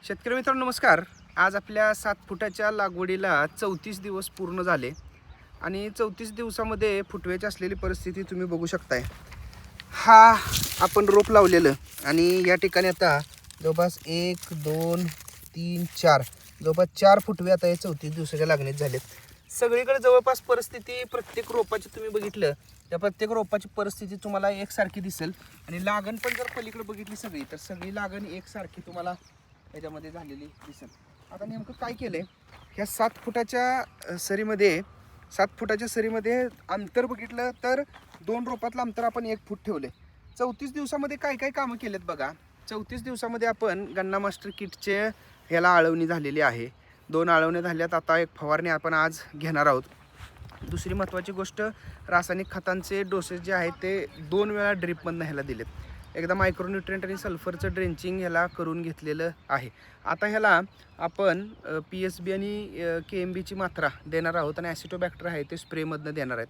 शेतकरी मित्रांनो नमस्कार. आज आपल्या 7 फुटाच्या लागवडीला 34 दिवस पूर्ण झाले आणि 34 दिवसामध्ये फुटव्याची असलेली परिस्थिती तुम्ही बघू शकताय. हा आपण रोप लावलेलं आणि या ठिकाणी आता जवळपास 1 2 3 4 जवळपास 4 फुटवे आता या 34 दिवसाच्या लागणीत झालेत. सगळीकडे जवळपास परिस्थिती प्रत्येक रोपाची तुम्ही बघितलं त्या प्रत्येक रोपाची परिस्थिती तुम्हाला एकसारखी दिसेल आणि लागण पण जर पलीकडे बघितली सगळी तर सगळी लागण एकसारखी तुम्हाला याच्यामध्ये झालेली दिसेल. आता नेमकं काय केलंय ह्या 7 फुटाच्या सरीमध्ये अंतर बघितलं तर 2 रोपातलं अंतर आपण 1 फूट ठेवले. 34 दिवसामध्ये काय काय कामं केलेत बघा. 34 दिवसामध्ये आपण गन्ना मास्टर किटचे ह्याला आळवणी झालेली आहे. 2 आळवण्या झाल्यात. आता एक फवारणी आपण आज घेणार आहोत. दुसरी महत्त्वाची गोष्ट रासायनिक खतांचे डोसेस जे आहेत ते 2 वेळा ड्रिपमधनं ह्याला दिलेत. एकदा मायक्रोन्यूट्रिएंट आणि सल्फरचं ड्रेंचिंग ह्याला करून घेतलेलं आहे. आता ह्याला आपण PSB आणि KMBची मात्रा देणार आहोत आणि ॲसिटोबॅक्टर आहे ते स्प्रेमधनं देणार आहेत.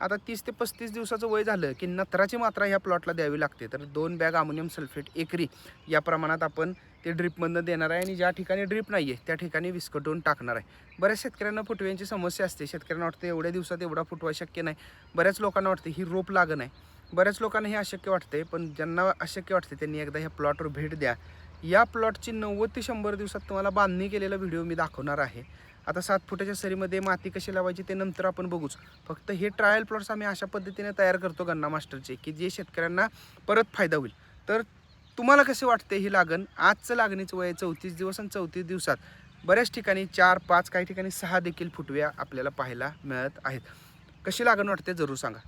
आता 30 ते 35 दिवसाचं वय झालं की नत्राची मात्रा ह्या प्लॉटला द्यावी लागते. तर 2 बॅग अमोनियम सल्फेट एकरी या प्रमाणात आपण ते ड्रिपमधनं देणार आहे आणि ज्या ठिकाणी ड्रिप नाही आहे त्या ठिकाणी विस्कटून टाकणार आहे. बऱ्याच शेतकऱ्यांना फुटव्यांची समस्या असते. शेतकऱ्यांना वाटतं एवढ्या दिवसात एवढा फुटवा शक्य नाही. बऱ्याच लोकांना वाटते ही रोप लागण आहे. बऱ्याच लोकांना हे अशक्य वाटते, पण ज्यांना अशक्य वाटते त्यांनी एकदा ह्या प्लॉटवर भेट द्या. या प्लॉटची 90 ते 100 दिवसात तुम्हाला बांधणी केलेला व्हिडिओ मी दाखवणार आहे. आता 7 फुटाच्या सरीमध्ये माती कशी लावायची ते नंतर आपण बघूच. फक्त हे ट्रायल प्लॉट्स आम्ही अशा पद्धतीने तयार करतो गन्ना मास्टरचे की जे शेतकऱ्यांना परत फायदा होईल. तर तुम्हाला कसे वाटते ही लागण? आजचं लागणीचं वय 34 दिवस आणि 34 दिवसात बऱ्याच ठिकाणी 4 5 काही ठिकाणी 6 देखील फुटव्या आपल्याला पाहायला मिळत आहेत. कशी लागण वाटते जरूर सांगा.